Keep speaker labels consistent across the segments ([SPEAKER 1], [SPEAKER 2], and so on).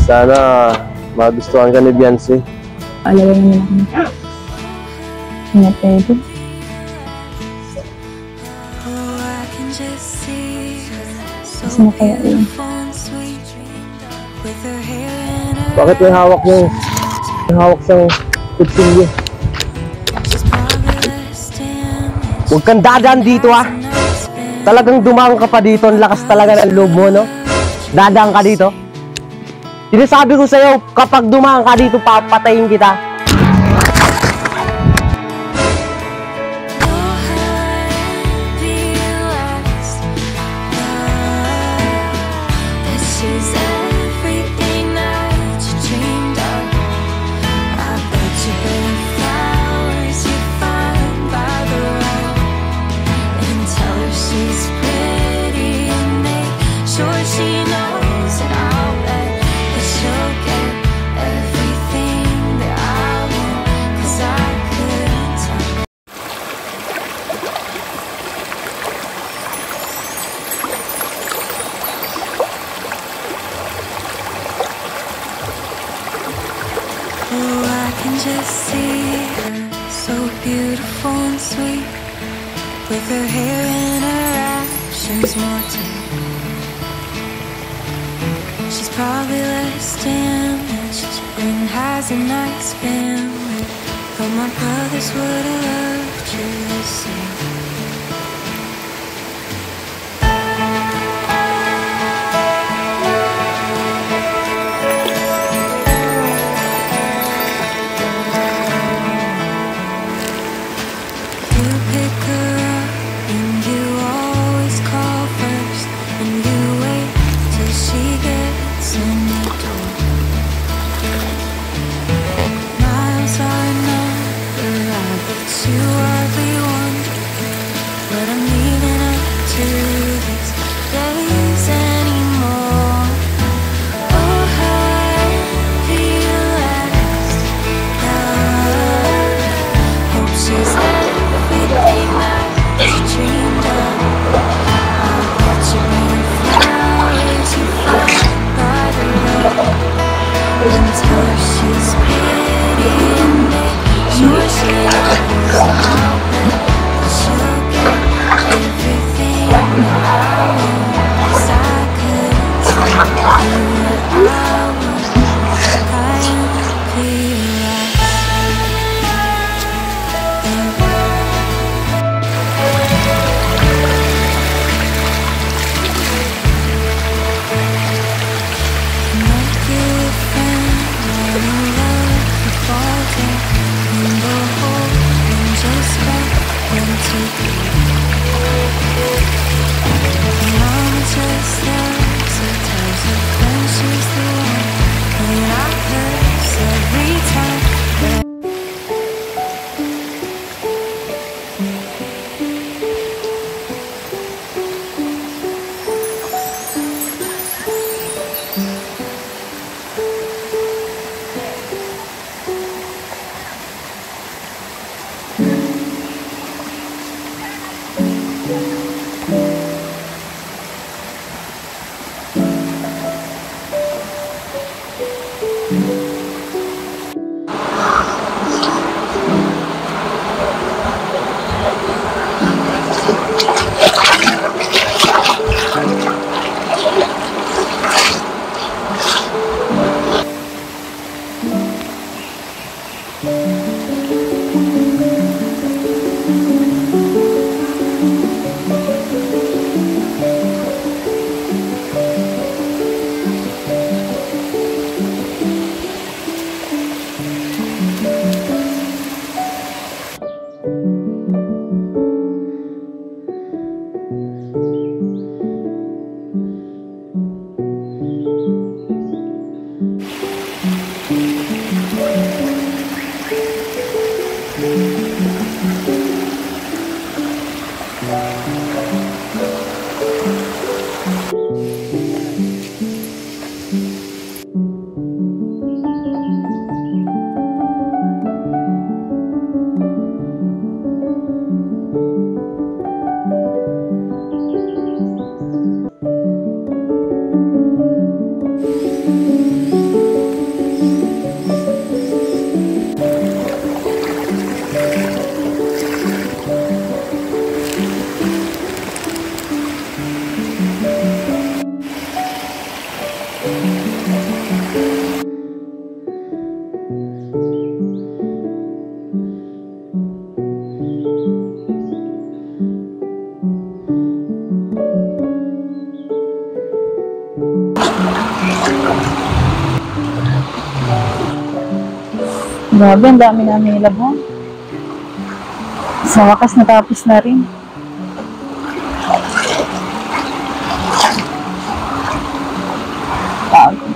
[SPEAKER 1] Sana magustuhan ka ni Beyonce.
[SPEAKER 2] Alagay naman ako. Hindi pwede. Kasi na kaya yun.
[SPEAKER 1] Bakit may hawak yung siyang kutsilyo? Huwag kang dadaan dito ah. Talagang dumaan ka pa dito. Ang lakas talaga ng loob mo, no? Dadaan ka dito. Sinasabi ko sa'yo, kapag dumaan ka dito, papatayin kita.
[SPEAKER 3] Just see her, so beautiful and sweet, with her hair and her actions more tame. She's probably less damaged and has a nice family, but my brothers would have loved you the same. You are the one
[SPEAKER 2] Grabe, ang dami namin nilabhan. Sa wakas natapos na rin. Pagod.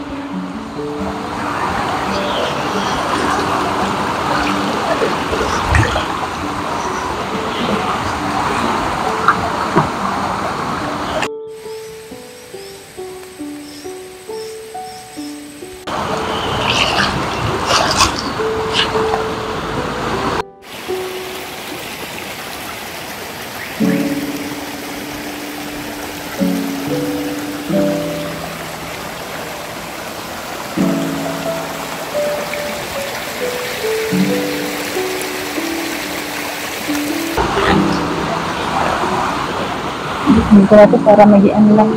[SPEAKER 2] Hindi ko na ito para mag-ian lang.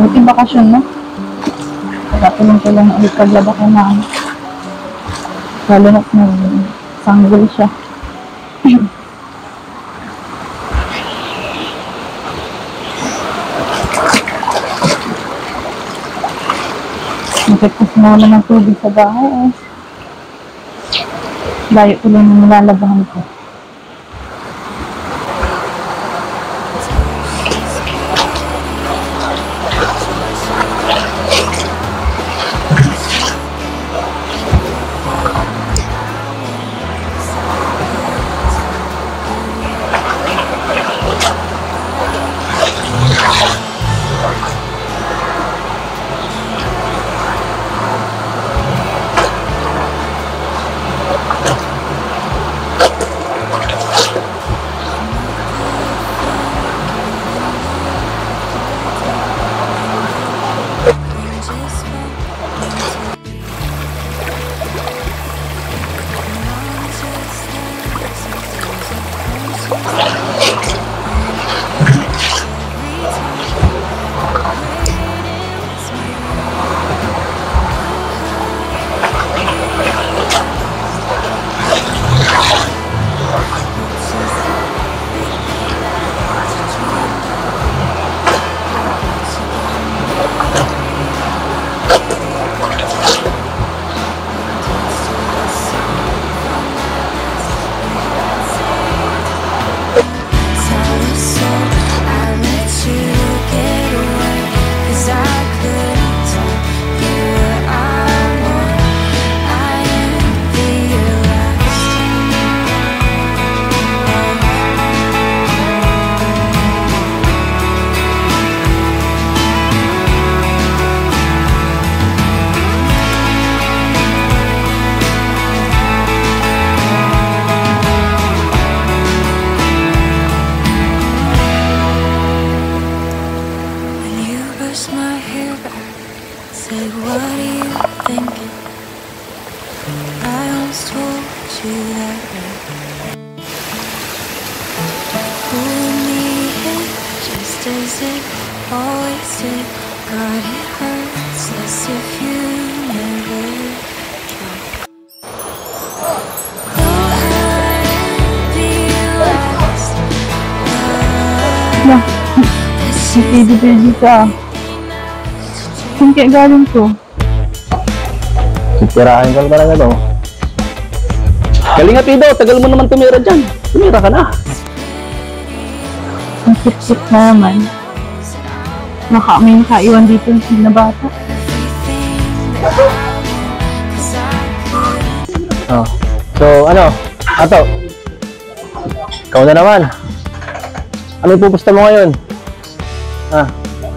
[SPEAKER 2] Buti bakasyon mo. Katulong ko lang ulit paglaba kay mama. Lalo na't sanggol siya. Nakikos na naman ng tubig sa bahay eh. Layo ko lang yung nilalabahan ko.
[SPEAKER 3] Said, what are you thinking? I almost told you that way. Pulling me in just as it always did. God, it hurts as if you never tried. Oh, I'd be lost.
[SPEAKER 2] Pwede ka. Saan kaya galing to?
[SPEAKER 1] Sitirahin ka talaga to.
[SPEAKER 4] Galing nga, Pido. Tagal mo naman tumira dyan. Tumira ka na.
[SPEAKER 2] Ang sip-sip na naman. May nakaiwan dito na bata.
[SPEAKER 3] Everything that I want, 'cause I
[SPEAKER 1] Oh. So, ano? Ato? Ikaw na naman. Ano ipupusta mo ngayon? Ah,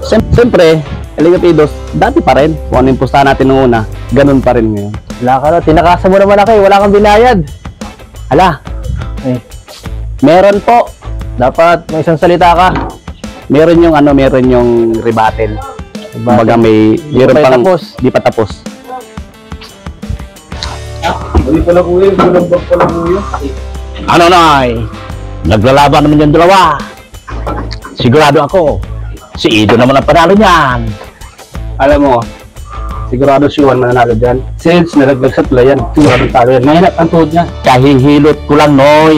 [SPEAKER 4] Siyempre, Kalinga Pidos, dati pa rin. Kung ano yung pustahan natin nung una, ganun pa rin ngayon.
[SPEAKER 1] wala ka na. Tinakasan mo naman ako eh. Wala kang binayad.
[SPEAKER 4] Hala,
[SPEAKER 1] Eh,
[SPEAKER 4] meron po.
[SPEAKER 1] dapat may isang salita ka.
[SPEAKER 4] Meron yung rebuttal. Kumbaga meron
[SPEAKER 1] pa
[SPEAKER 4] pang
[SPEAKER 1] tapos.
[SPEAKER 4] di pa tapos. Ano na naglalaban naman yung dalawa. Sigurado ako, si Ido naman ang panalo niyan. Alam mo, sigurado si Juan mananalo dyan. Since nalaglag sa tulayan, sigurado talo yan. Mahirap ang tuhod niya. Kahihilot ko lang, Noy.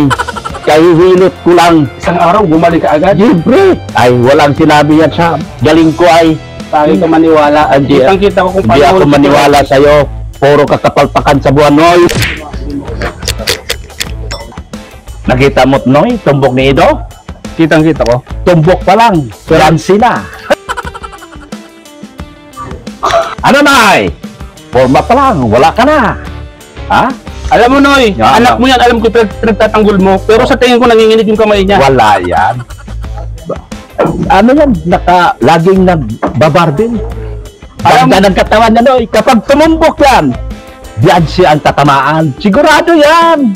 [SPEAKER 4] Kahihilot ko lang. Isang araw, bumalik ka agad. Libre. Ay, walang sinabi yan sa galing ko ay. Bakit ka maniwala? Kitang-kita ko kung paano. Hindi ako maniwala sa'yo. Puro kakapalpakan sa buwan, Noy. Nakita mo't, Noy, tumbok ni Ido? Kitang-kita ko. Tumbok pa lang. Turansi na. Ano, Noy? Forma pa lang. Wala ka na. Ha?
[SPEAKER 5] Alam mo, Noy,
[SPEAKER 4] Yeah,
[SPEAKER 5] anak mo yan, alam ko pinagtatanggol mo, pero sa tingin ko nanginginig yung kamay niya.
[SPEAKER 4] Wala yan. Ano yan? Laging nagbabardin. Ganda ng katawan niya, Noy. Kapag tumumbok yan, diyan siya ang tatamaan. Sigurado yan.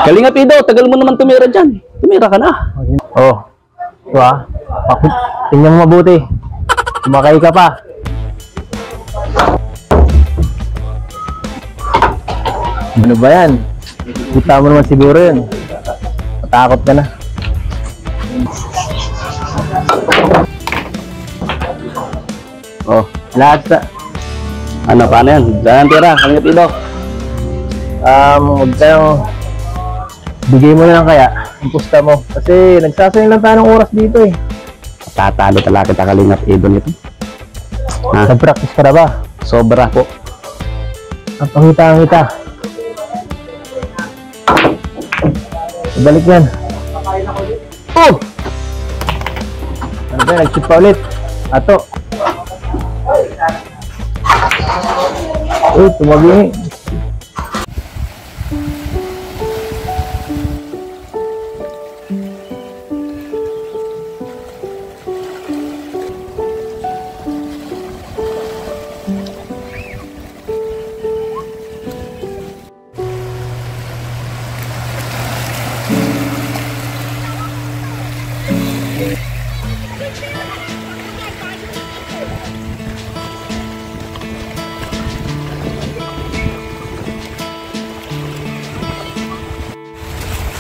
[SPEAKER 4] Kalinga Pido, tagal mo naman tumira dyan. Tumira ka na.
[SPEAKER 1] Oh. Ito ah. Tingnan mo mabuti. Sumakay ka pa. Ano ba yan? Kita mo naman siguro yun. Matakot ka na.
[SPEAKER 4] Oh,
[SPEAKER 1] Lahat sa...
[SPEAKER 4] ano, paano yan? Dyan ang tira, Kalinga Pido.
[SPEAKER 1] Huwag kayong... Bigay mo na lang kaya ang pusta mo. Kasi nagsasayang lang tayo ng oras dito eh.
[SPEAKER 4] Tatalo talaga kita, Kalinga Pido nito. Ha?
[SPEAKER 1] Nag-practice ka na ba?
[SPEAKER 4] Sobra po.
[SPEAKER 1] Ang pangita-ngita. Balik yan. Oh! Ano ba? Nag-shoot pa ulit. Ato. Uy, tumagi.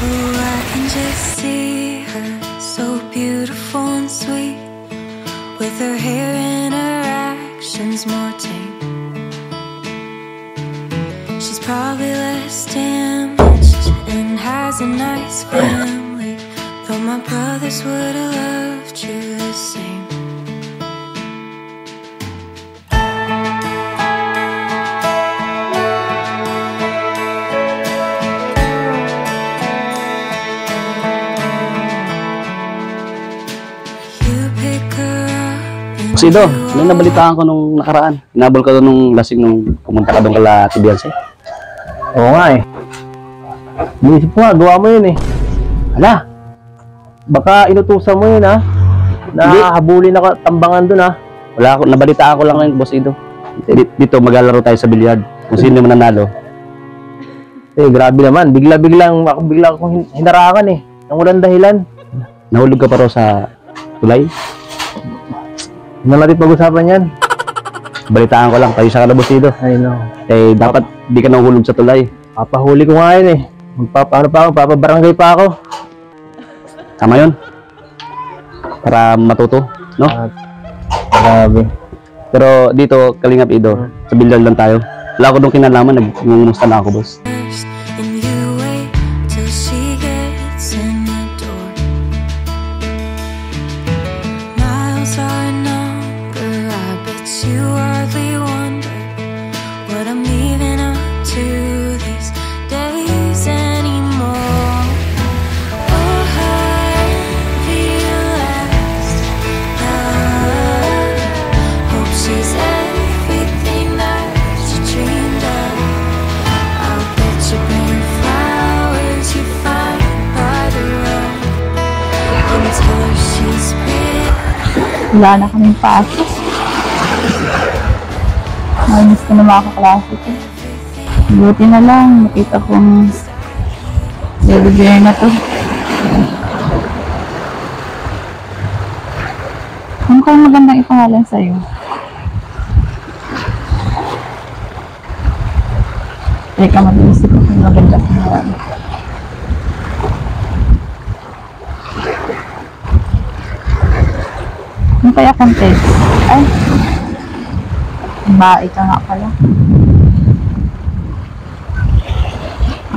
[SPEAKER 3] Oh, I can just see her, so beautiful and sweet, with her hair and her actions more tame. was a nice family. Thought my brothers would have loved you the same. You pick her up and
[SPEAKER 4] Sido, may nabalitaan ko nung nakaraan. Hinabol ka doon nung lasing nung pumunta ka doon kala Tibianse.
[SPEAKER 1] Oo nga eh. Inisip ko nga, gawa mo yun eh. Hala, baka inutusan mo yun ha.
[SPEAKER 4] Hindi.
[SPEAKER 1] Nahabulin ako tambangan dun ha.
[SPEAKER 4] Wala ako, nabalitaan ko lang ngayon, Boss Ido. Dito, maglalaro tayo sa bilyard. Kung sino yung mananalo.
[SPEAKER 1] Eh, grabe naman. Bigla akong hinarangan eh. Nang walang dahilan.
[SPEAKER 4] Nahulog ka pa raw sa tulay.
[SPEAKER 1] Hindi na natin pag-usapan yan.
[SPEAKER 4] Balitaan ko lang, tayo sa Boss Ido.
[SPEAKER 1] I know.
[SPEAKER 4] Eh, dapat di ka nahulog sa tulay.
[SPEAKER 1] Papahuli ko nga yun eh. Papabarangay pa ako.
[SPEAKER 4] Tama yun. Para matuto, no?
[SPEAKER 1] Grabe.
[SPEAKER 4] Pero dito, Kalingap Ido, sa bilyard lang tayo. Wala ko doon kinalaman, nagmumusta na ako, boss.
[SPEAKER 3] first, and you wait till she gets in the door. Miles are a number, I bet you hardly wonder what I'm leaving up to these days anymore. Oh, have you last love? Hope she's everything that you dreamed of. I'll bet you bring flowers you find by the road and tell her she's pretty.
[SPEAKER 2] Wala na kaming pasok. Namiss ko na mga kaklase ko. Buti na lang, nakita kong baby girl na to. Ano kayong magandang ipangalan sa'yo? Teka, mag-iisip ko kung magandang pangalan. Ano kaya kung text? Ay, bae ka nga pala.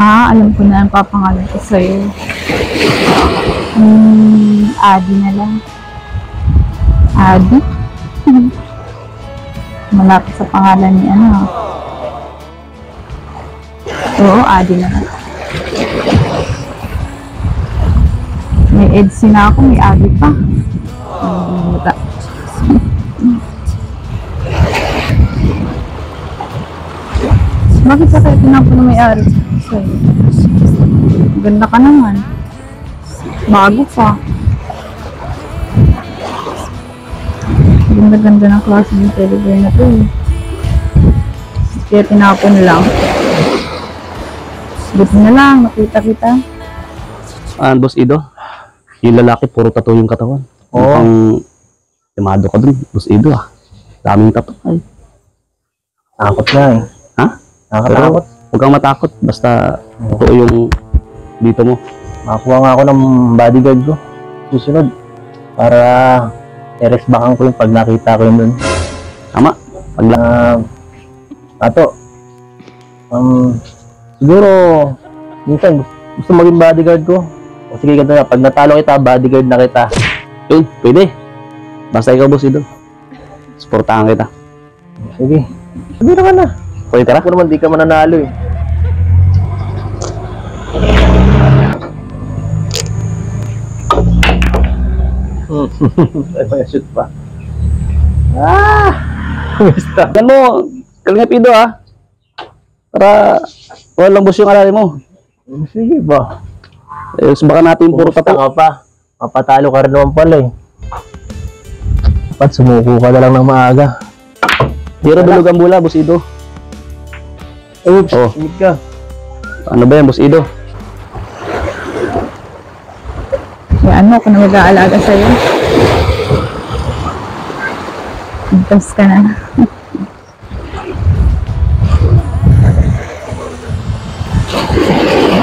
[SPEAKER 2] Alam ko na ang papangalan ko sa'yo. Adi na lang. Adi? Malapit sa pangalan ni ano. Oo, Adi na lang. May Edsi na ako, may Adi pa. Buta. Bakit sa kayo tinapo na may-ari sa'yo? Ganda ka naman. Bago pa. Ganda-ganda ng klase ng television na to eh. Kaya tinapon lang. Buti na lang, nakita kita.
[SPEAKER 4] Boss Ido, yung lalaki, puro tattoo yung katawan.
[SPEAKER 1] Oo.
[SPEAKER 4] Mukhang timado ka dun, Boss Ido ah. Daming tattoo ay.
[SPEAKER 1] Takot na eh.
[SPEAKER 4] Ha?
[SPEAKER 1] Nakakatakot.
[SPEAKER 4] Huwag kang matakot, basta totoo yung dito mo.
[SPEAKER 1] Makakuha nga ako ng bodyguard ko. Susunod. Para i-resbakan ko yung pag nakita ko yun dun.
[SPEAKER 4] Tama.
[SPEAKER 1] Ato. Siguro, minsan gusto maging bodyguard ko. O sige, ganito na. Pag natalo kita, bodyguard na kita.
[SPEAKER 4] Yun, pwede. Basta ikaw, Boss Ido. Suportahan kita.
[SPEAKER 1] Sige. Sabi naman na.
[SPEAKER 4] Pwede tara.
[SPEAKER 1] Ako naman, di ka mananalo eh. Ay, may shoot pa. Basta.
[SPEAKER 4] Yan mo, Kalingap Ido ah. Para walang boss yung alali mo.
[SPEAKER 1] Sige ba?
[SPEAKER 4] Eh, subakan natin yung puro
[SPEAKER 1] Pumusta
[SPEAKER 4] tattoo.
[SPEAKER 1] ka pa. Mapatalo ka rin naman pala eh. Dapat sumuko ka na lang ng maaga.
[SPEAKER 4] Pero dulog ang bula, Boss Ido.
[SPEAKER 1] Oops,
[SPEAKER 4] Oh.
[SPEAKER 1] ingat ka.
[SPEAKER 4] Ano ba yan, Boss Ido?
[SPEAKER 2] Kaya ano, ako na mag-aalaga sa'yo. Igtas ka na.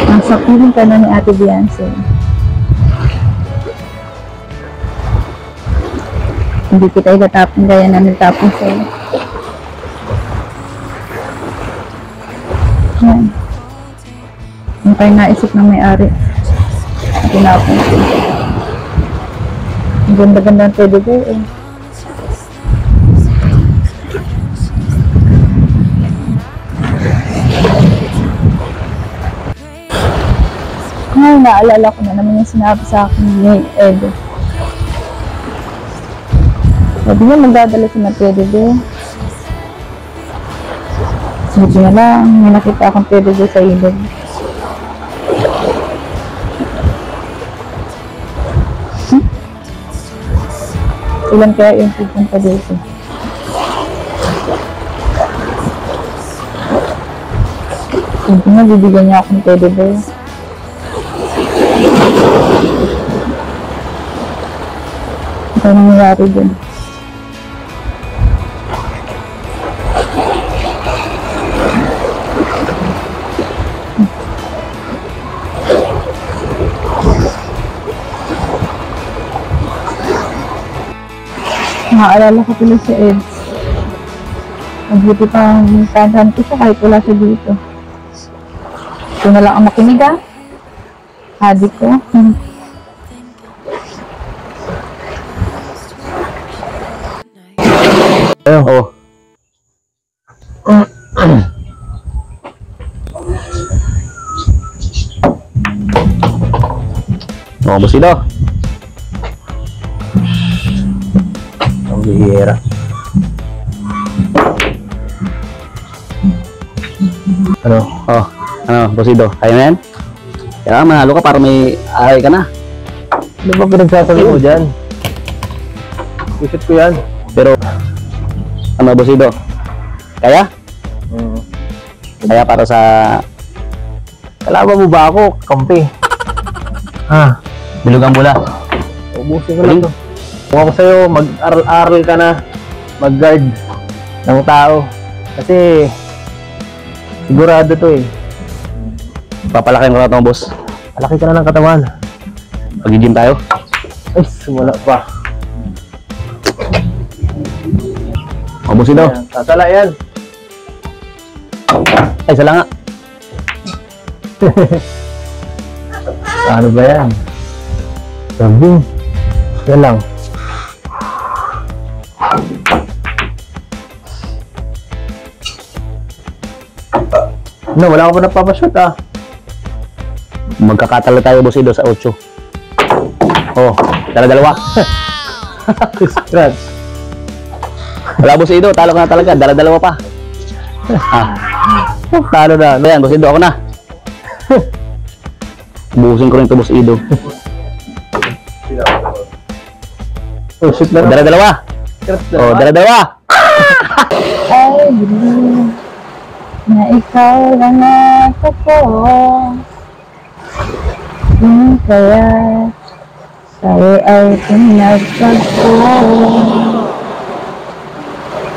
[SPEAKER 2] Nasa piling ka na ni Ate Beyonce. Hindi kita itatapon kaya namin tapon sa'yo. Yan. kaya naisip ng may-ari. Tinapon ko. Ang ganda-ganda ng teddy bear eh. Ay, naalala ko na naman yung sinabi sa akin ni Edo. Sabi niya magdadala siya ng teddy bear. Sabi niya lang, may nakita akong teddy bear sa ilog. Ilan kaya yung pupunta dito? Sabi niya, bibigyan niya akong teddy bear. Ano nangyayari dun? Nakaalala ko tuloy si Eds. Mabuti pang tandahan ko siya kahit wala siya dito. Ito na lang ang makinig ah. Hadik ko.
[SPEAKER 4] Ayun, oh. Oh, Bosido. Ang bihira. Ano? Oh, ano, Bosido? Kaya na yan? Kailangan manalo ka para may aray ka na.
[SPEAKER 1] Ano ba pinagsasabi mo dyan? Isip ko yan.
[SPEAKER 4] Pero, ano, Bosido? Kaya? Kaya para sa...
[SPEAKER 1] Kalaban mo ba ako, kampi? Ha?
[SPEAKER 4] Bilugang bula.
[SPEAKER 1] Ubusin ko lang to. Kung ako sa'yo, mag-aral-aral ka na. Mag-guard ng tao. Kasi, sigurado to eh.
[SPEAKER 4] Papalakin ko na ito, boss.
[SPEAKER 1] Malaki ka na ng katawan.
[SPEAKER 4] Pag-gym tayo.
[SPEAKER 1] Ay, sumula pa.
[SPEAKER 4] Oh, Bosido.
[SPEAKER 1] Ayan, sasala yan.
[SPEAKER 4] Ay, sala nga.
[SPEAKER 1] Ano ba yan? Sabi. Yan lang. No, wala ka pa napapashot ah.
[SPEAKER 4] Magkakatalo tayo, Bosido, sa 8. Oh, dala-dalawa.
[SPEAKER 1] Scratch.
[SPEAKER 4] Wala, Bosido. Talo ka na talaga. Dala-dalawa pa.
[SPEAKER 1] Talo na.
[SPEAKER 4] Ayan, Bosido, ako na. Buhusin ko rin ito, Bosido.
[SPEAKER 1] Oh, shoot na.
[SPEAKER 4] Dala-dalawa. Oh, dala-dalawa.
[SPEAKER 2] I believe na ikaw lang at ako. Kaya tayo ay pinagtagpo.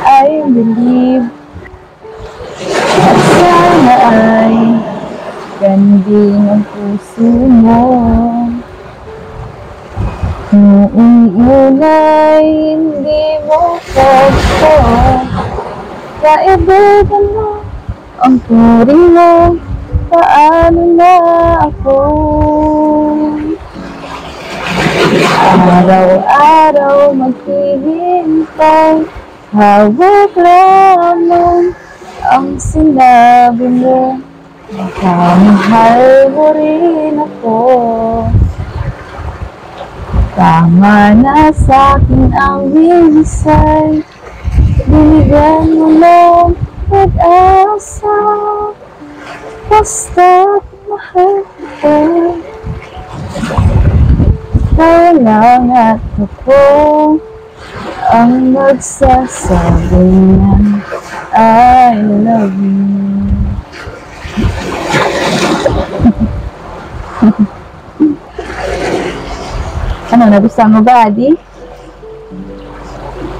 [SPEAKER 2] I believe at sana ay ganding ang puso mo. Noong una'y hindi mo pagpo. Kaibigan mo ang turing mo. Paano na ako? Araw-araw maghihintay. Hawak lamang ang sinabi mo. Makamahal mo rin ako. Tama na sa'kin ang minsan. Binigyan mo ng pag-asa. Basta't mahal ko. Kailang at ako ang nagsasabi ng I love you. Ano, nagustuhan mo ba, Adi?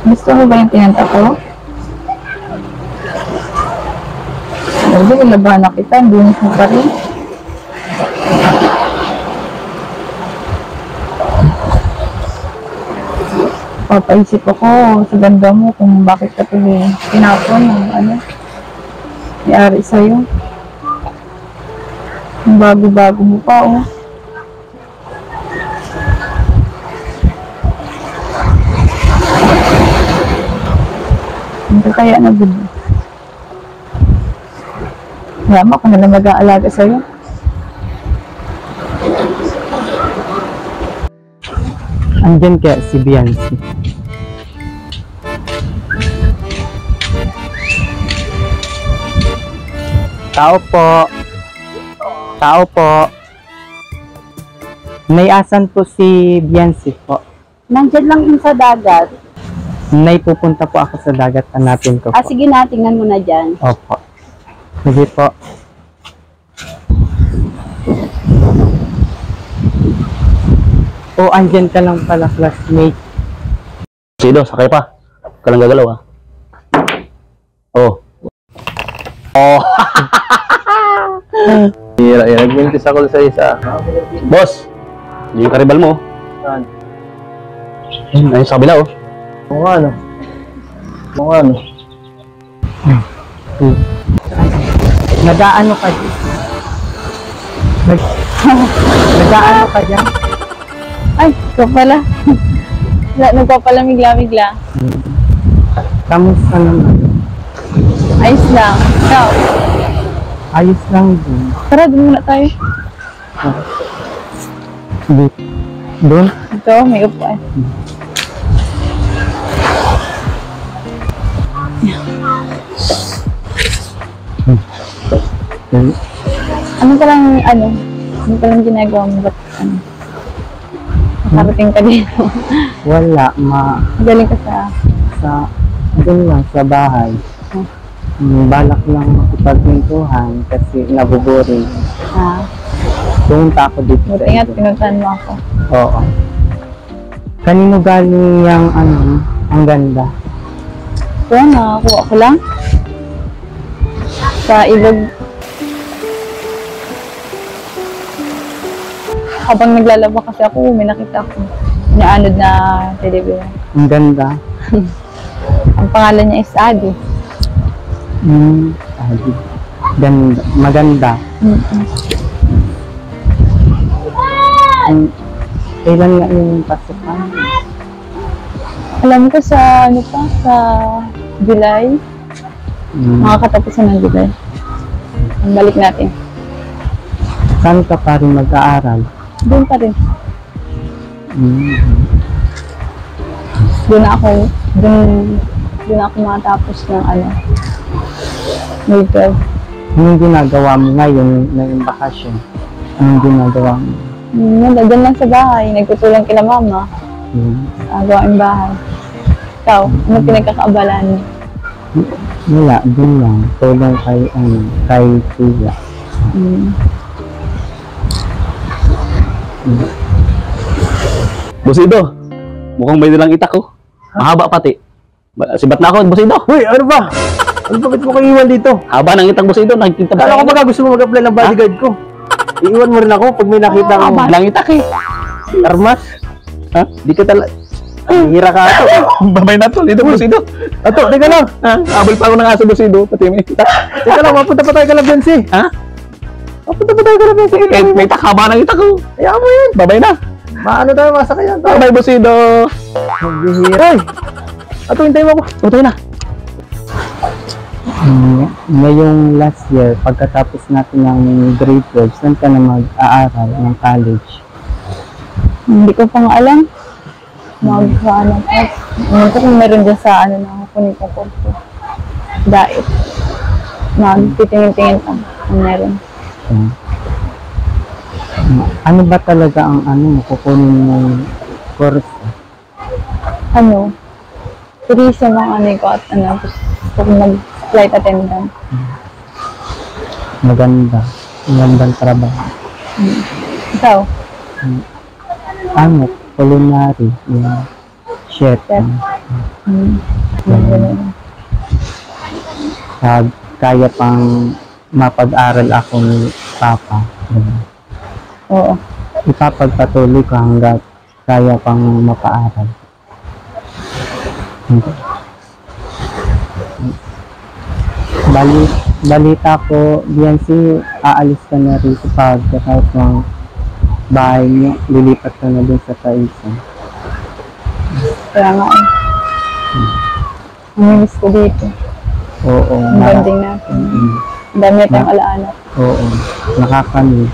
[SPEAKER 2] Gusto mo ba yung tinanta ko? Sabi, nilabahan na kita, bunis mo pa rin. Papaisip ako sa ganda mo kung bakit ka tuloy tinapon ng ano, nangyari sa'yo. Ang bago-bago mo pa, oh. Hindi kaya na gulo. Yama ko na lang mag-aalaga sa'yo.
[SPEAKER 1] Andyan kaya si Biancy. Tao po. Tao po. May asan po si Biancy po?
[SPEAKER 2] Nandyan lang yun sa dagat.
[SPEAKER 1] May pupunta po ako sa dagat. Hanapin ko po.
[SPEAKER 2] Sige na, tingnan mo na dyan.
[SPEAKER 1] Opo. Sige po. Oh, andyan ka lang pala, classmate.
[SPEAKER 4] Sido, sakay pa. Ka lang gagalaw, ha? Oh. Oh.
[SPEAKER 5] Hira, nag-mintis ako sa isa.
[SPEAKER 4] Boss, yung karibal mo.
[SPEAKER 5] Saan?
[SPEAKER 4] Ayun, sa kabila, oh.
[SPEAKER 5] Oo nga, no? Oo nga, no?
[SPEAKER 1] Nag-aano ka dyan? Nag-aano ka dyan?
[SPEAKER 2] Ay, ikaw pala. Nagpapalamig-lamig-la.
[SPEAKER 1] Kamusta naman?
[SPEAKER 2] Ayos lang. Ikaw.
[SPEAKER 1] Ayos lang din.
[SPEAKER 2] Tara, doon muna tayo.
[SPEAKER 1] Doon?
[SPEAKER 2] Ito, may upuan. Ano palang ginagawa mo? Ba't, nakarating ka dito?
[SPEAKER 1] Wala,
[SPEAKER 2] Galing ka sa,
[SPEAKER 1] doon lang, sa bahay. Balak lang makipagpintuhan kasi nabuboring. Pumunta ako dito.
[SPEAKER 2] buti nga, pinuntahan mo ako.
[SPEAKER 1] Oo. Kanino galing yung ang ganda?
[SPEAKER 2] Ito, nakakuha ko lang. Sa ilog. Habang naglalaba kasi ako, may nakita ako. Inaanod na television.
[SPEAKER 1] Ang ganda.
[SPEAKER 2] Ang pangalan niya is Adi.
[SPEAKER 1] Sabi. Ganda. Maganda. Kailan nga yung pasukan?
[SPEAKER 2] Alam ko sa, sa July. Makakatapusan ng July. Ang balik natin.
[SPEAKER 1] Saan ka pa rin mag-aaral?
[SPEAKER 2] Doon pa rin. Doon ako matapos ng May 12.
[SPEAKER 1] Anong ginagawa mo ngayon ngayong bakasyon? Anong ginagawa mo?
[SPEAKER 2] Doon lang sa bahay. Nagtutulong kila mama. Gawain bahay. Ikaw, ano pinagkakaabalaan mo?
[SPEAKER 1] Wala, doon lang. Tulong kay kuya.
[SPEAKER 4] Bosido, mukhang may nilang itak, oh. Mahaba pati. Sibat na ako, Bosido.
[SPEAKER 5] Uy, ano ba? Ano ba ba't mo kayo iwan dito?
[SPEAKER 4] Haba ng itang, Bosido. Nakikita ba?
[SPEAKER 5] Kala ko baka gusto mo mag-apply ng bodyguard ko. Iiwan mo rin ako pag may nakita ka.
[SPEAKER 4] Haba ng itak, eh.
[SPEAKER 5] Armas?
[SPEAKER 4] Ha? Di ka talaga.
[SPEAKER 5] Hira ka ato.
[SPEAKER 4] Babay na to, dito, Bosido.
[SPEAKER 5] Ato, teka lang.
[SPEAKER 4] Ha? Abol pa ako ng aso, Bosido. Pati may itak.
[SPEAKER 5] Teka lang, mapunta pa tayo kay Labensi.
[SPEAKER 4] Ha?
[SPEAKER 5] Mapunta pa tayo kay Labensi.
[SPEAKER 4] Eh, may itak, haba ng itak, oh.
[SPEAKER 5] Kaya mo yun.
[SPEAKER 4] Babay na.
[SPEAKER 5] Maano tayo, masakayan tayo.
[SPEAKER 4] Babay, Bosido.
[SPEAKER 5] Maghihira. Ato, hintayin mo ako.
[SPEAKER 4] Tutoy na.
[SPEAKER 1] Ngayong last year, pagkatapos natin ng grade 12, saan ka na mag-aaral ng college?
[SPEAKER 2] Hindi ko pang alam. Ano ko kung meron dyan sa na kunin ko kurso. Diet. Titingin-tingin pa kung meron.
[SPEAKER 1] Ano ba talaga ang kukunin mong course?
[SPEAKER 2] Tourism ang ko at gusto ko mag-flight attendant.
[SPEAKER 1] Magandang trabaho.
[SPEAKER 2] Ikaw?
[SPEAKER 1] Culinary, chef. Kaya pang mapag-aral ako ni Papa.
[SPEAKER 2] Oo.
[SPEAKER 1] Ipapagpatuloy ko hanggat kaya pang mapaaral.
[SPEAKER 6] balita ko, Biancy, aalis ka na rito pagkatapos ng bahay niyo, lilipat ka na dun sa Taisan.
[SPEAKER 2] Kaya nga eh. Namimiss ko dito.
[SPEAKER 6] Oo.
[SPEAKER 2] Ang bonding natin. Ang dami na tayong alaala.
[SPEAKER 6] Oo. Nakakamiss.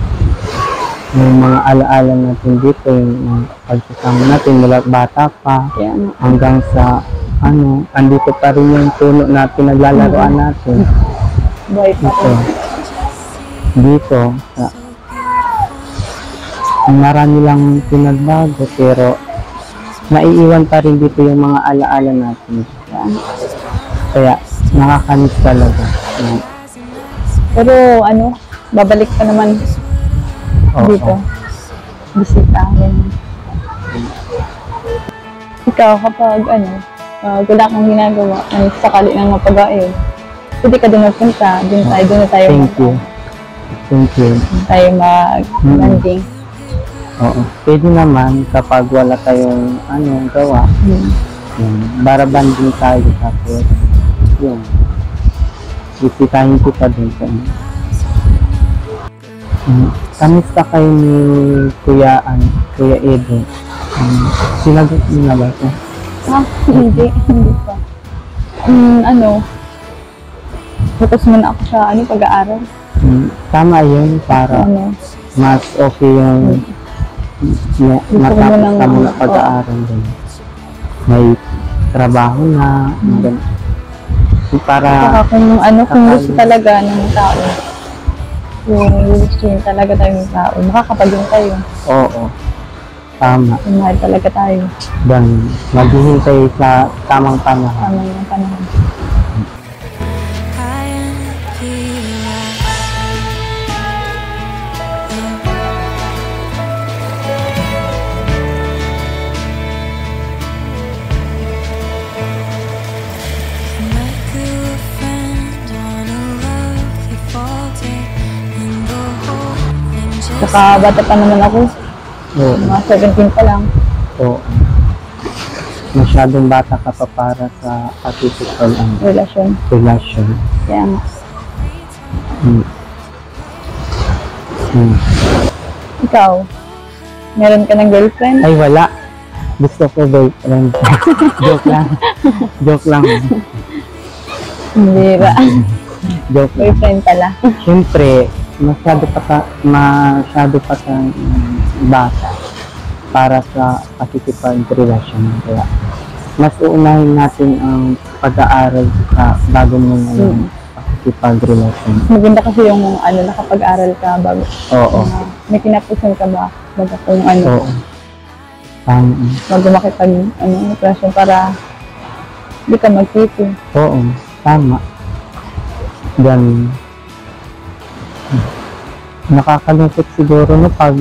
[SPEAKER 6] Yung mga alaala natin dito, yung pagsasama natin mula bata pa
[SPEAKER 2] Kaya nga.
[SPEAKER 6] hanggang sa andito pa rin yung puno natin, naglalaroan natin.
[SPEAKER 2] Buhay pa
[SPEAKER 6] Dito.
[SPEAKER 2] rin.
[SPEAKER 6] Dito. Marami lang pinagbago pero naiiwan pa rin dito yung mga alaala natin. Kaya nakakamiss talaga.
[SPEAKER 2] Pero babalik pa naman
[SPEAKER 6] Oo.
[SPEAKER 2] dito. Bisita. Ganyan. Ikaw, kapag pag wala kang ginagawa, ay sakali nang mapag-aayos, pwede ka doon magpunta, doon na tayo
[SPEAKER 6] Thank you. Thank you.
[SPEAKER 2] doon tayo mag-landing.
[SPEAKER 6] Oo. Pwede naman kapag wala tayong gawa, barabanding tayo tapos yun. Bisitahin kita dun sa kamusta kayo ni Kuya Edo? Sinagot mo na ba ito?
[SPEAKER 2] Hindi pa. Focus muna ako sa pag-aaral.
[SPEAKER 6] Tama yun para mas okay yung matapos
[SPEAKER 2] munang-
[SPEAKER 6] ka muna pag-aaral din. May trabaho na, para
[SPEAKER 2] Saka kung gusto talaga ng tao, kung gusto yun talaga tayo ng tao, makakapag-yun tayo.
[SPEAKER 6] oo, tama.
[SPEAKER 2] Kung mahal talaga tayo,
[SPEAKER 6] Dan maghihintay sa tamang panahon.
[SPEAKER 2] tama yung panahon.
[SPEAKER 3] I am here. Met through a friend on a lovely fall day, and the whole thing just
[SPEAKER 2] Saka bata pa naman ako,
[SPEAKER 6] Oo,
[SPEAKER 2] mga 17 pa lang.
[SPEAKER 6] oo. Masyadong bata ka pa para sa physical
[SPEAKER 2] Relasyon.
[SPEAKER 6] relasyon.
[SPEAKER 2] Kaya nga.
[SPEAKER 6] Hmm. Hmm.
[SPEAKER 2] Ikaw, meron ka ng girlfriend?
[SPEAKER 6] Ay, wala. Gusto ko boyfriend. Joke lang. Joke lang.
[SPEAKER 2] Hindi ba?
[SPEAKER 6] Joke lang.
[SPEAKER 2] Boyfriend pala.
[SPEAKER 6] Siyempre, masyado pa kang bata para sa pakikipagrelasyon. Kaya, mas uunahin natin ang pag-aaral sa bago mo na yung pakikipagrelasyon.
[SPEAKER 2] Maganda kasi yung nakapag-aral ka bago.
[SPEAKER 6] Oo.
[SPEAKER 2] May kinapusan ka ba? Bago kung
[SPEAKER 6] Oo. Tama.
[SPEAKER 2] bago makipag relasyon para hindi ka magtiti.
[SPEAKER 6] Oo. Tama. Yan. Nakakalungkot siguro no pag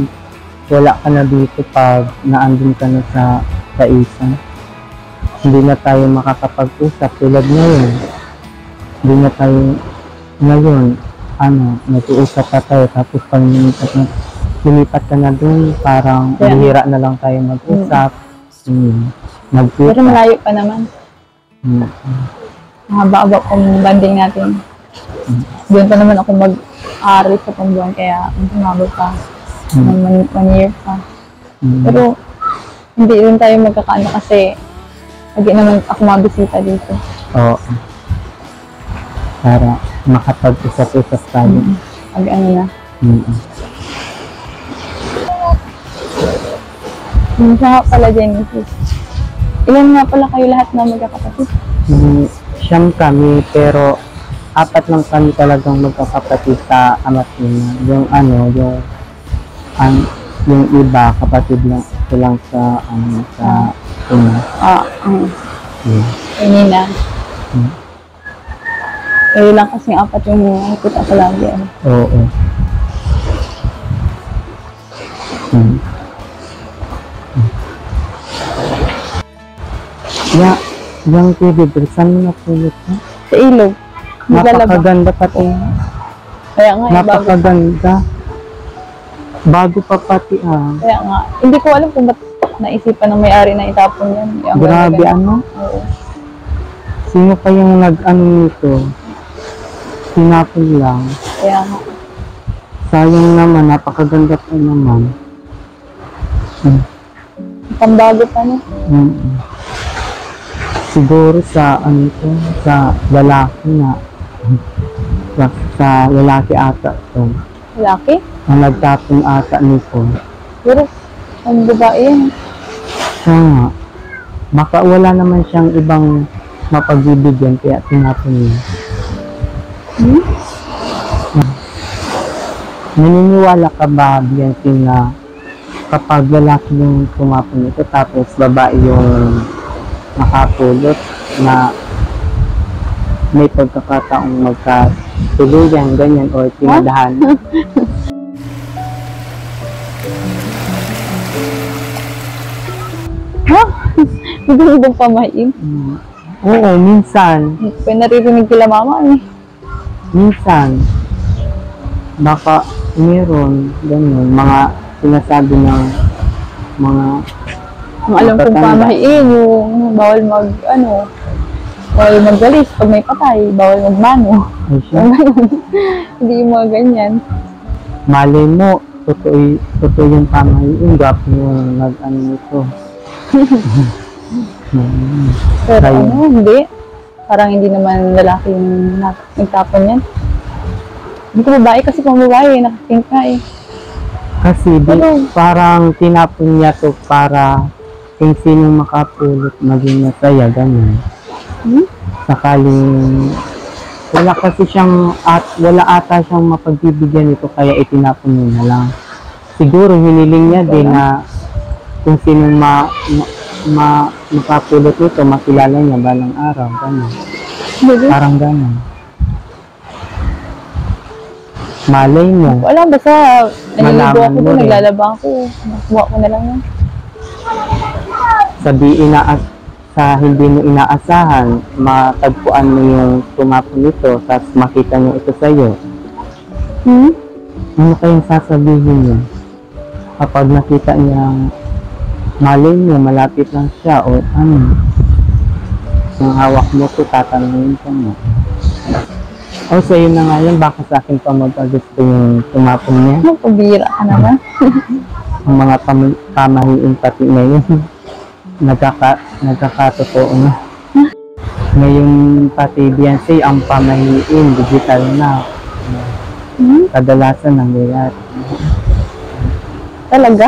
[SPEAKER 6] wala ka na dito, pag naandun ka na sa isa. Hindi na tayo makakapag-usap tulad ngayon. Hindi na tayo ngayon, nag-uusap pa tayo tapos pag lumipat ka na dun, parang
[SPEAKER 2] Yeah.
[SPEAKER 6] bihira na lang tayo mag-usap.
[SPEAKER 2] Pero
[SPEAKER 6] Nagkita.
[SPEAKER 2] malayo pa naman. Mahaba-haba kung banding natin. Doon pa naman ako mag-aaral sa pambuhan kaya humabot pa. One year pa. Pero hindi rin tayo magkakaano kasi lagi naman ako mabisita dito.
[SPEAKER 6] Oo. Para makapag-usap-usap tayo.
[SPEAKER 2] Na.
[SPEAKER 6] Mm.
[SPEAKER 2] Minsan nga pala, Genesis. Ilan nga pala kayo lahat na magkakapatid?
[SPEAKER 6] Siyam kami, pero 4 lang kami talagang magkakapatid sa ama't ina. Yung iba, kapatid lang silang sa ina.
[SPEAKER 2] Kanina.
[SPEAKER 6] Hmm.
[SPEAKER 2] Kayo lang kasi 4 yung nakikita ko lagi.
[SPEAKER 6] Oo. Hmm. Yung TV, saan mo napulot mo?
[SPEAKER 2] Sa ilog. Naglalaba.
[SPEAKER 6] Napakaganda pati.
[SPEAKER 2] Kaya nga, bago.
[SPEAKER 6] Napakaganda. Bago pa pati
[SPEAKER 2] Kaya nga. Hindi ko alam kung ba't naisipan ng may-ari na itapon yan. Yung
[SPEAKER 6] Grabe
[SPEAKER 2] ganda. Oo.
[SPEAKER 6] Sino pa yung nag-ano nito? tinapon lang.
[SPEAKER 2] Kaya nga.
[SPEAKER 6] Sayang naman, napakaganda pa naman.
[SPEAKER 2] Pambago pa no?
[SPEAKER 6] Mm. Siguro sa ano to, sa lalaki na sa lalaki ata to.
[SPEAKER 2] Laki?
[SPEAKER 6] Ang nagtapon ata nito.
[SPEAKER 2] Pero, ang babae yan.
[SPEAKER 6] Siya nga. Baka wala naman siyang ibang mapagbibigyan kaya tinapon niya. Naniniwala ka ba, Bianchi, na kapag lalaki yung tumapon ito tapos babae yung nakapulot na may pagkakataong magkatuluyan, ganyan, o tinadahan?
[SPEAKER 2] Ha? Ibang pamain.
[SPEAKER 6] Oo, minsan.
[SPEAKER 2] Kaya naririnig kila mama eh.
[SPEAKER 6] Minsan. Baka meron, ganyan, mga sinasabi ng mga
[SPEAKER 2] Ang alam kong
[SPEAKER 6] matatanda.
[SPEAKER 2] pamahiin, yung bawal bawal maggalis pag may patay, bawal magmano.
[SPEAKER 6] Ay siya,
[SPEAKER 2] Yung ganun. Hindi yung mga ganyan.
[SPEAKER 6] malay mo, totoo yung pamahiin, gwapo yung nag-ano nito.
[SPEAKER 2] Pero
[SPEAKER 6] Ayun.
[SPEAKER 2] hindi. Parang hindi naman lalaki yung nagtapon yan. Hindi ko babae kasi kung babae, nakapink ka eh.
[SPEAKER 6] Kasi
[SPEAKER 2] Ano?
[SPEAKER 6] parang tinapon niya to para kung sinong makapulot maging masaya, ganyan. Sakaling wala kasi siyang wala ata siyang mapagbibigyan nito kaya itinapon niya na lang. Siguro hiniling niya din na kung sinong makapulot nito, makilala niya balang araw, ganyan. Parang ganyan. Malay mo.
[SPEAKER 2] Wala, basta naliligo
[SPEAKER 6] Malaman
[SPEAKER 2] ako
[SPEAKER 6] mo
[SPEAKER 2] doon,
[SPEAKER 6] rin.
[SPEAKER 2] naglalaba ako. Nakuha ko na lang yan.
[SPEAKER 6] Sa hindi mo inaasahan, matagpuan mo yung tumapon nito, tapos makita niyo ito sa'yo. Ano kayong sasabihin niyo? Kapag nakita niya, malay mo, malapit lang siya, o ano, yung hawak mo ito, tatanungin ka mo. O sa'yo na nga yun, baka sa akin pa magkagusto yung tumapon niya.
[SPEAKER 2] Ano, pabira ka naman.
[SPEAKER 6] Ang mga pamahiin pati ngayon, nagkakatotoo na. Ngayon pati Bianchi, ang pamahiin, digital na. Kadalasan nangyayari.
[SPEAKER 2] Talaga.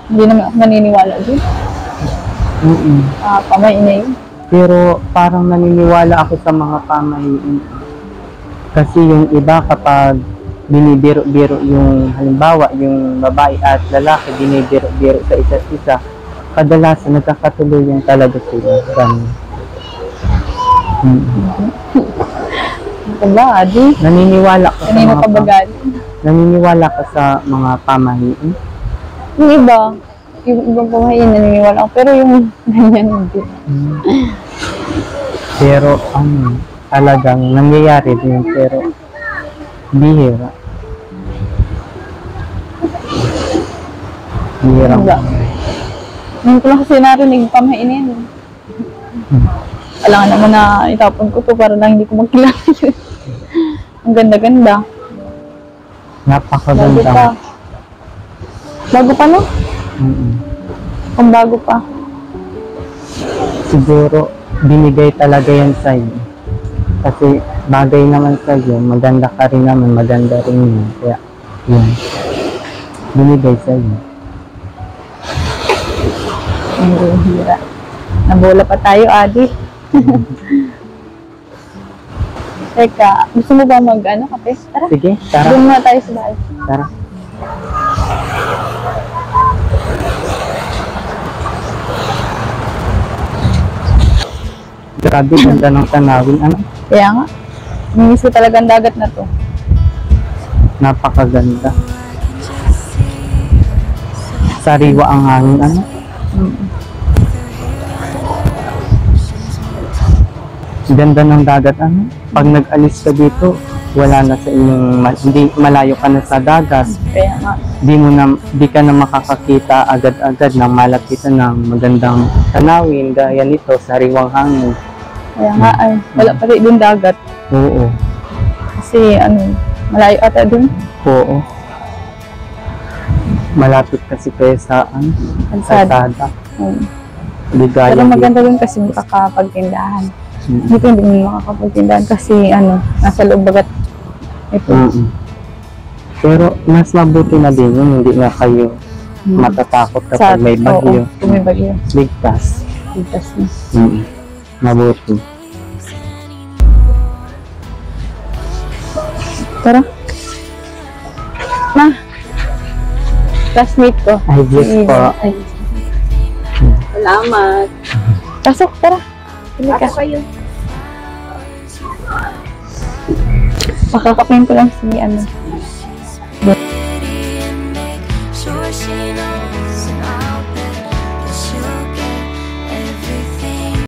[SPEAKER 2] Hindi naman ako naniniwala dun. Pamain na yun.
[SPEAKER 6] Pero parang naniniwala ako sa mga pamahiin. Kasi yung iba kapag binibiro-biro yung halimbawa yung babae at lalaki binibiro-biro sa isa't isa, kadalasan nagkakatuluyan talaga sila. Ganun.
[SPEAKER 2] Ito ba, Adi?
[SPEAKER 6] Naniniwala ka sa
[SPEAKER 2] Kanina
[SPEAKER 6] mga
[SPEAKER 2] ka ba galing?
[SPEAKER 6] naniniwala ka sa mga pamahiin?
[SPEAKER 2] Yung iba, yung ibang pamain naniniwala ako. Pero yung ganyan, hindi.
[SPEAKER 6] Pero talagang nangyayari din, pero bihira. Bihira.
[SPEAKER 2] Wala. Ngayon ko lang kasi narinig pamain yan. Kailangan naman na itapon ko to para lang hindi ko magkilala yun. Ang ganda-ganda. Bago pa.
[SPEAKER 6] Napakaganda.
[SPEAKER 2] Bago pa, no? Kung bago pa.
[SPEAKER 6] Siguro, binigay talaga yan sa'yo. Kasi bagay naman sa'yo, maganda ka rin naman, maganda rin yun. Kaya, yun. Binigay sa'yo.
[SPEAKER 2] Ang hira. Nabola pa tayo, Adi. Teka, gusto mo ba kape? Tara,
[SPEAKER 6] Sige, tara,
[SPEAKER 2] doon muna tayo sa bahay.
[SPEAKER 6] tara. Grabe, ganda ng tanawin. Ano?
[SPEAKER 2] Kaya nga, namiss ko talaga ang dagat na to.
[SPEAKER 6] Napakaganda. Sariwa ang hangin. Ano? Ganda ng dagat. Ano? Pag nag-alis ka dito, wala na sa inyong, hindi malayo ka na sa dagat.
[SPEAKER 2] Kaya nga,
[SPEAKER 6] Di ka na makakakita agad-agad ng malapitan ng magandang tanawin gaya nito, sariwang hangin.
[SPEAKER 2] kaya nga, ay, wala pa rin doon dagat.
[SPEAKER 6] Oo.
[SPEAKER 2] Kasi ano, malayo ata dun.
[SPEAKER 6] Oo. Malapit kasi kayo sa
[SPEAKER 2] Kalsada.
[SPEAKER 6] kalsada.
[SPEAKER 2] Mm.
[SPEAKER 6] Hindi gaya
[SPEAKER 2] Pero
[SPEAKER 6] dito.
[SPEAKER 2] maganda dun kasi makakapagtindahan.
[SPEAKER 6] Mm.
[SPEAKER 2] Dito hindi mo makakapagtindahan kasi ano, nasa loob bagat ito.
[SPEAKER 6] Mm-mm. Pero mas mabuti na din yun, hindi na kayo matatakot kapag may bagyo.
[SPEAKER 2] Oo, kung may bagyo.
[SPEAKER 6] Ligtas.
[SPEAKER 2] Ligtas na.
[SPEAKER 6] Mabuti.
[SPEAKER 2] Tara. Ma. Classmate ko.
[SPEAKER 6] Ay, Diyos
[SPEAKER 2] Si
[SPEAKER 6] po.
[SPEAKER 2] Eden. Ay,
[SPEAKER 7] Salamat.
[SPEAKER 2] pasok, tara. Pili ka. Makakapain ko lang si ano.
[SPEAKER 3] and make sure she knows